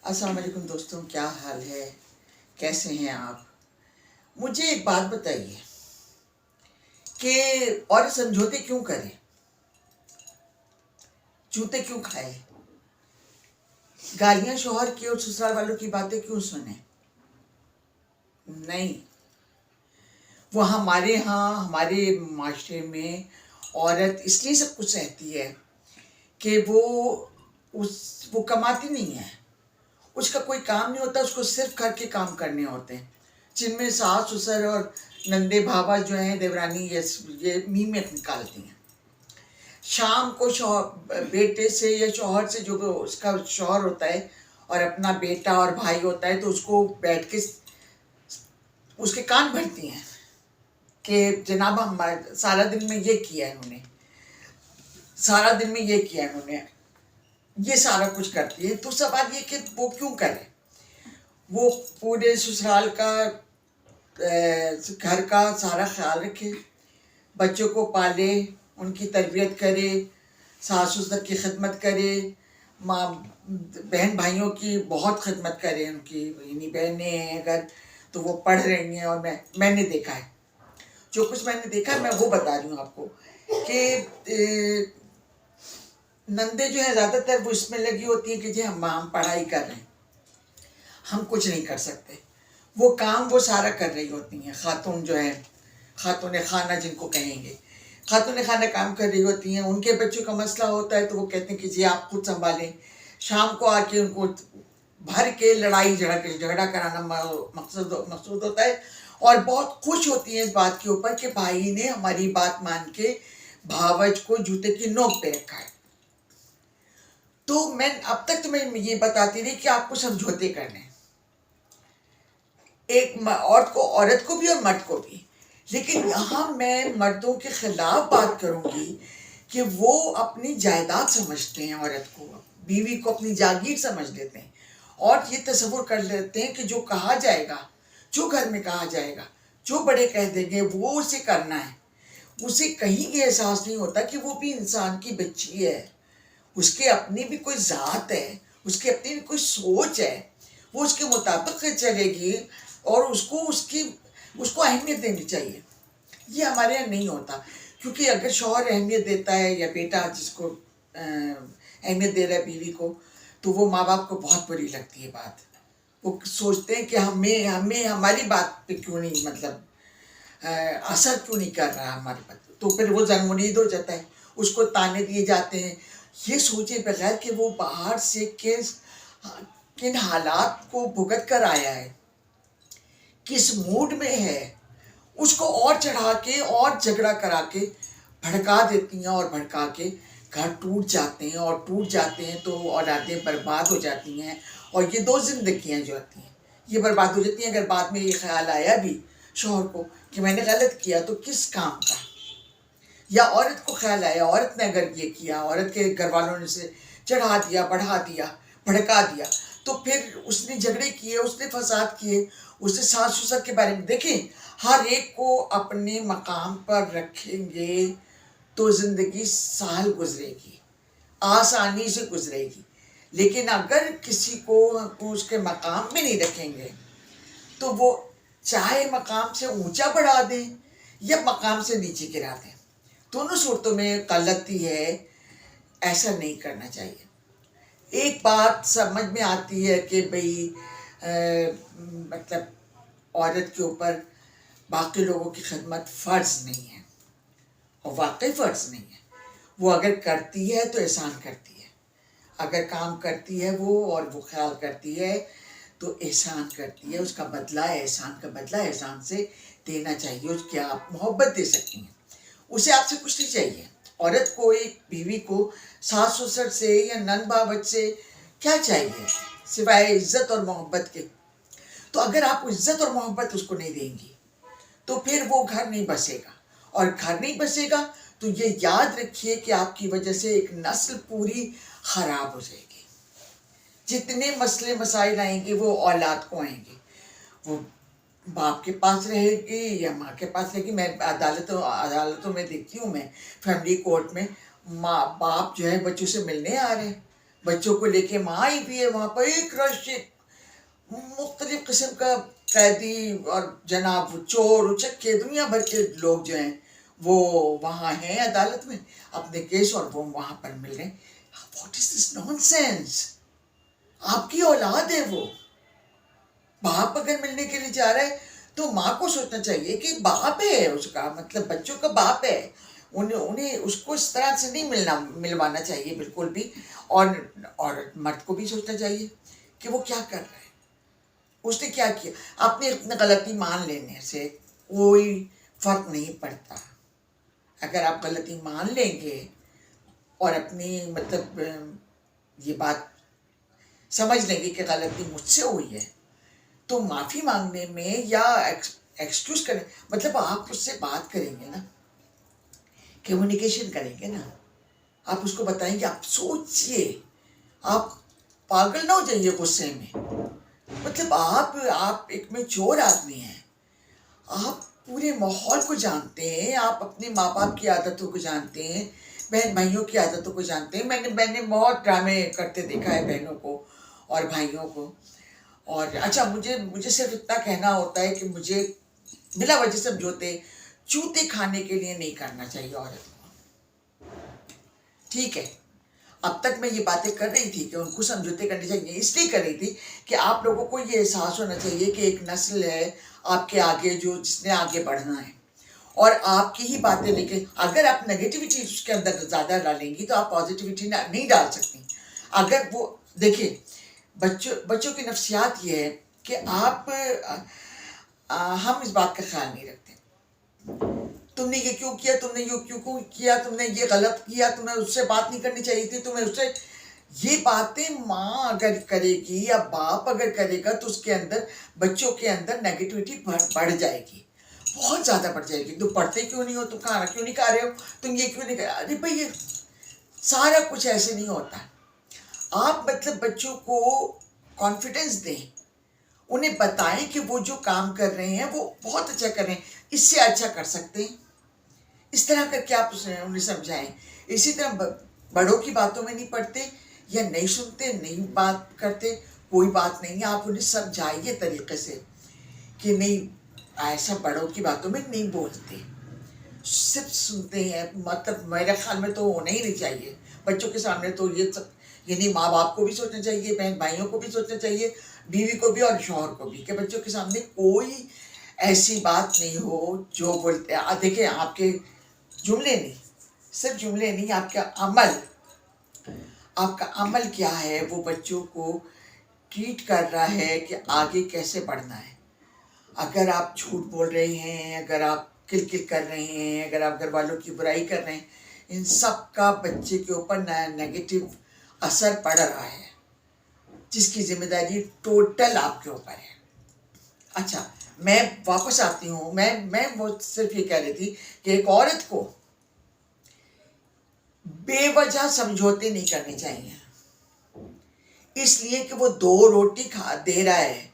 السلام علیکم دوستوں، کیا حال ہے؟ کیسے ہیں آپ؟ مجھے ایک بات بتائیے کہ اور سمجھوتے کیوں کرے؟ جوتے کیوں کھائے؟ گالیاں شوہر کی اور سسرال والوں کی باتیں کیوں سنیں؟ نہیں، وہ ہمارے ہاں ہمارے معاشرے میں عورت اس لیے سب کچھ سہتی ہے کہ وہ کماتی نہیں ہے، اس کا کوئی کام نہیں ہوتا، اس کو صرف گھر کے کام کرنے ہوتے ہیں، جن میں ساس سسر اور نندے بھاوا جو ہیں دیورانی یہ میمت نکالتی ہیں۔ شام کو بیٹے سے یا شوہر سے جو اس کا شوہر ہوتا ہے اور اپنا بیٹا اور بھائی ہوتا ہے تو اس کو بیٹھ کے اس کے کان بھرتی ہیں کہ جناب سارا دن میں یہ کیا انہوں نے، سارا دن میں یہ کیا انہوں نے، یہ سارا کچھ کرتی ہے۔ تو سوال یہ کہ وہ کیوں کرے؟ وہ پورے سسرال کا گھر کا سارا خیال رکھے، بچوں کو پالے، ان کی تربیت کرے، ساس سسر کی خدمت کرے، ماں بہن بھائیوں کی بہت خدمت کرے، ان کی یعنی بہنیں ہیں اگر تو وہ پڑھ رہی ہیں، اور میں نے دیکھا ہے، جو کچھ میں نے دیکھا ہے میں وہ بتا رہی ہوں آپ کو کہ نندے جو ہے زیادہ تر وہ اس میں لگی ہوتی ہیں کہ جی ہم پڑھائی کر رہے ہیں، ہم کچھ نہیں کر سکتے، وہ کام وہ سارا کر رہی ہوتی ہیں۔ خاتون جو ہے، خاتون خانہ جن کو کہیں گے، خاتون خانہ کام کر رہی ہوتی ہیں، ان کے بچوں کا مسئلہ ہوتا ہے تو وہ کہتے ہیں کہ جی آپ خود سنبھالیں، شام کو آ کے ان کو بھر کے لڑائی جھگڑا کرانا مقصود ہوتا ہے، اور بہت خوش ہوتی ہیں اس بات کے اوپر کہ بھائی نے ہماری بات مان کے بھاوج کو جوتے کی نوک پہ رکھا ہے۔ تو میں اب تک تو میں یہ بتاتی رہی کہ آپ کو سمجھوتے کرنے ہیں، ایک عورت کو بھی اور مرد کو بھی، لیکن یہاں میں مردوں کے خلاف بات کروں گی کہ وہ اپنی جائیداد سمجھتے ہیں، عورت کو، بیوی کو اپنی جاگیر سمجھ لیتے ہیں، اور یہ تصور کر لیتے ہیں کہ جو کہا جائے گا، جو گھر میں کہا جائے گا، جو بڑے کہہ دیں گے وہ اسے کرنا ہے۔ اسے کہیں یہ احساس نہیں ہوتا کہ وہ بھی انسان کی بچی ہے، اس کے اپنی بھی کوئی ذات ہے، اس کی اپنی بھی کوئی سوچ ہے، وہ اس کے مطابق چلے گی، اور اس کو اہمیت دینی چاہیے۔ یہ ہمارے یہاں نہیں ہوتا، کیونکہ اگر شوہر اہمیت دیتا ہے یا بیٹا جس کو اہمیت دے رہا ہے بیوی کو، تو وہ ماں باپ کو بہت بری لگتی ہے بات، وہ سوچتے ہیں کہ ہمیں ہماری بات پہ کیوں نہیں اثر کیوں نہیں کر رہا ہمارے پاس، تو پھر وہ زن منید ہو جاتا ہے، اس کو تانے دیے جاتے ہیں، یہ سوچے بغیر کہ وہ باہر سے کن حالات کو بھگت کر آیا ہے، کس موڈ میں ہے، اس کو اور چڑھا کے اور جھگڑا کرا کے بھڑکا دیتی ہیں، اور بھڑکا کے گھر ٹوٹ جاتے ہیں، اور ٹوٹ جاتے ہیں تو اولادیں برباد ہو جاتی ہیں، اور یہ دو زندگیاں جو آتی ہیں یہ برباد ہو جاتی ہیں۔ اگر بعد میں یہ خیال آیا بھی شوہر کو کہ میں نے غلط کیا تو کس کام کا، یا عورت کو خیال آیا عورت نے اگر یہ کیا، عورت کے گھر والوں نے اسے چڑھا دیا، بڑھا دیا، بھڑکا دیا، تو پھر اس نے جھگڑے کیے، اس نے فساد کیے، اس نے ساس سسر کے بارے میں دیکھیں، ہر ایک کو اپنے مقام پر رکھیں گے تو زندگی سہل گزرے گی، آسانی سے گزرے گی، لیکن اگر کسی کو اس کے مقام میں نہیں رکھیں گے تو وہ چاہے مقام سے اونچا بڑھا دیں یا مقام سے نیچے گرا دیں، دونوں صورتوں میں غلطی ہے، ایسا نہیں کرنا چاہیے۔ ایک بات سمجھ میں آتی ہے کہ بھئی مطلب عورت کے اوپر باقی لوگوں کی خدمت فرض نہیں ہے، اور واقعی فرض نہیں ہے، وہ اگر کرتی ہے تو احسان کرتی ہے، اگر کام کرتی ہے وہ اور وہ خیال کرتی ہے تو احسان کرتی ہے، اس کا بدلہ احسان کا بدلہ احسان سے دینا چاہیے، اس کی آپ محبت دے سکتی ہیں، اسے آپ سے کچھ نہیں چاہیے۔ عورت کو، ایک بیوی کو ساس سسر سے یا نند باوج سے کیا چاہیے سوائے عزت اور محبت کے؟ تو اگر آپ عزت اور محبت اس کو نہیں دیں گی تو پھر وہ گھر نہیں بسے گا، اور گھر نہیں بسے گا تو یہ یاد رکھیے کہ آپ کی وجہ سے ایک نسل پوری خراب ہو جائے گی، جتنے مسئلے مسائل آئیں گے وہ اولاد کو آئیں گے، وہ باپ کے پاس رہے گی یا ماں کے پاس رہے گی۔ میں عدالتوں میں دیکھتی ہوں، میں فیملی کورٹ میں ماں باپ جو ہے بچوں سے ملنے آ رہے ہیں، बच्चों को लेके माँ आई भी है वहाँ पर, एक रश, मुख्तलिफ किस्म का कैदी और जनाब चोर उचक्के दुनिया भर के लोग जो हैं वो वहाँ हैं अदालत में अपने केस, और वो वहाँ पर मिल रहे हैं. What is this nonsense? आपकी औलाद है वो. बाप अगर मिलने के लिए जा रहा है तो माँ को सोचना चाहिए कि बाप है उसका, मतलब बच्चों का बाप है, उन्हें उन्हें उसको इस तरह से नहीं मिलवाना चाहिए बिल्कुल भी. और मर्द को भी सोचना चाहिए कि वो क्या कर रहा है, उसने क्या किया. अपनी अपनी गलती मान लेने से कोई फर्क नहीं पड़ता. अगर आप गलती मान लेंगे और अपनी मतलब ये बात समझ लेंगे कि गलती मुझसे हुई है, तो माफ़ी मांगने में या एक्सक्यूज करें, मतलब आप उससे बात करेंगे ना, कम्युनिकेशन करेंगे ना, आप उसको बताएंगे, आप सोचिए, आप पागल ना हो जाइए गुस्से में. मतलब आप एक मैच्योर आदमी हैं, आप पूरे माहौल को जानते हैं, आप अपने माँ बाप की आदतों को जानते हैं, बहन भाइयों की आदतों को जानते हैं. मैंने बहुत ड्रामे करते देखा है बहनों को और भाइयों को. और अच्छा, मुझे सिर्फ इतना कहना होता है कि मुझे बिला वजह समझौते चूते खाने के लिए नहीं करना चाहिए औरत को. ठीक है, अब तक मैं ये बातें कर रही थी कि उनको समझौते करने चाहिए, इसलिए कर रही थी कि आप लोगों को ये एहसास होना चाहिए कि एक नस्ल है आपके आगे जो जिसने आगे बढ़ना है, और आपकी ही बातें लेके अगर आप नेगेटिविटी उसके अंदर ज़्यादा डालेंगी तो आप पॉजिटिविटी नहीं डाल सकती. अगर वो देखिए, बच्चों की नफ्सियात ये है कि हम इस बात का ख्याल नहीं रखते. तुमने ये क्यों किया, तुमने ये क्यों किया, तुमने ये गलत किया, तुम्हें उससे बात नहीं करनी चाहिए थी, तुम्हें उससे. ये बातें माँ अगर करेगी या बाप अगर करेगा तो उसके अंदर, बच्चों के अंदर नेगेटिविटी बढ़ जाएगी, बहुत ज़्यादा बढ़ जाएगी. तुम पढ़ते क्यों नहीं हो, तुम खाना क्यों नहीं खा रहे हो, तुम ये क्यों नहीं कर. अरे भाई, ये सारा कुछ ऐसे नहीं होता. आप मतलब बच्चों को कॉन्फिडेंस दें, उन्हें बताएं कि वो जो काम कर रहे हैं वो बहुत अच्छा कर रहे हैं, इससे अच्छा कर सकते हैं. इस तरह करके आप उन्हें समझाएं. इसी तरह बड़ों की बातों में नहीं पड़ते या नहीं सुनते, नहीं बात करते, कोई बात नहीं है, आप उन्हें समझाइए तरीके से कि नहीं, ऐसा बड़ों की बातों में नहीं बोलते, सिर्फ सुनते हैं. मतलब मेरे ख्याल में तो होना ही नहीं चाहिए बच्चों के सामने. तो ये सब, यानी माँ बाप को भी सोचना चाहिए, बहन भाइयों को भी सोचना चाहिए, बीवी को भी और शौहर को भी, कि बच्चों के सामने कोई ऐसी बात नहीं हो जो बोलते. देखिए, आपके जुमले नहीं, सिर्फ जुमले नहीं, आपका अमल क्या है, वो बच्चों को ट्रीट कर रहा है कि आगे कैसे बढ़ना है. अगर आप झूठ बोल रहे हैं, अगर आप किल कर रहे हैं, अगर आप घर वालों की बुराई कर रहे हैं, इन सब का बच्चे के ऊपर नेगेटिव असर पड़ रहा है, जिसकी जिम्मेदारी टोटल आपके ऊपर है. अच्छा, मैं वापस आती हूँ. मैं वो सिर्फ ये कह रही थी कि एक औरत को बेवजह समझौते नहीं करने चाहिए, इसलिए कि वो 2 रोटी खा दे रहा है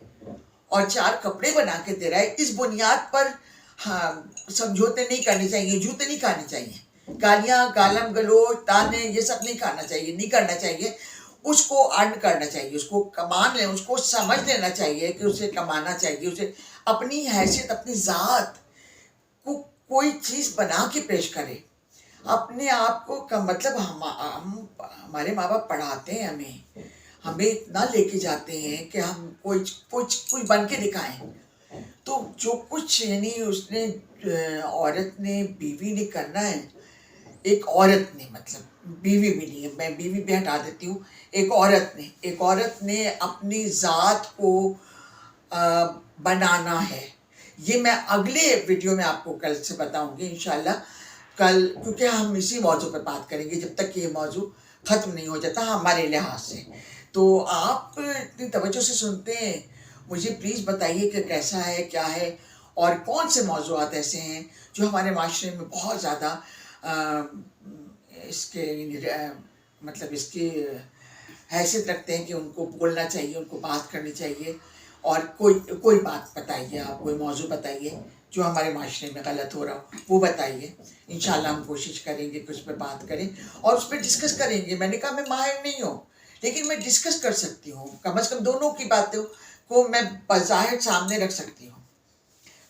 और 4 कपड़े बना के दे रहा है, इस बुनियाद पर हाँ समझौते नहीं करने चाहिए, जूते नहीं खाने चाहिए, गालियाँ गालम गलोच ताने ये सब नहीं खाना चाहिए, नहीं करना चाहिए. उसको अर्न करना चाहिए, उसको कमान ले, उसको समझ लेना चाहिए कि उसे कमाना चाहिए, उसे अपनी हैसियत, अपनी ज़ात को कोई चीज़ बना के पेश करे. अपने आप को मतलब हमारे माँ बाप पढ़ाते हैं हमें इतना लेके जाते हैं कि हम कोई बन के दिखाएं. तो जो कुछ यानी उसने औरत ने, बीवी ने करना है, एक औरत ने, मतलब बीवी भी नहीं है, मैं बीवी भी हटा देती हूँ, एक औरत ने अपनी ज़ात को बनाना है. ये मैं अगले वीडियो में आपको कल से बताऊंगी इंशाल्लाह, कल, क्योंकि हम इसी मौजू पर बात करेंगे जब तक कि ये मौजू ख़त्म नहीं हो जाता हमारे लिहाज से. तो आप इतनी तवज्जो से सुनते हैं, मुझे प्लीज़ बताइए कि कैसा है, क्या है, और कौन से मौज़ूआत ऐसे हैं जो हमारे माशरे में बहुत ज़्यादा इसके मतलब इसकी हैसियत रखते हैं कि उनको बोलना चाहिए, उनको बात करनी चाहिए. और कोई बात बताइए, आप कोई मौजू बताइए जो हमारे माशरे में गलत हो रहा हो, वो बताइए. इंशाल्लाह हम कोशिश करेंगे कि उस पर बात करें और उस पर डिस्कस करेंगे. मैंने कहा मैं माहिर नहीं हूँ, لیکن میں ڈسکس کر سکتی ہوں، کم از کم دونوں کی باتوں کو میں بظاہر سامنے رکھ سکتی ہوں.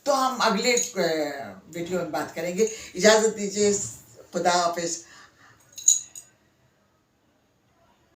تو ہم اگلے ویڈیو میں بات کریں گے. اجازت دیجیے، خدا حافظ.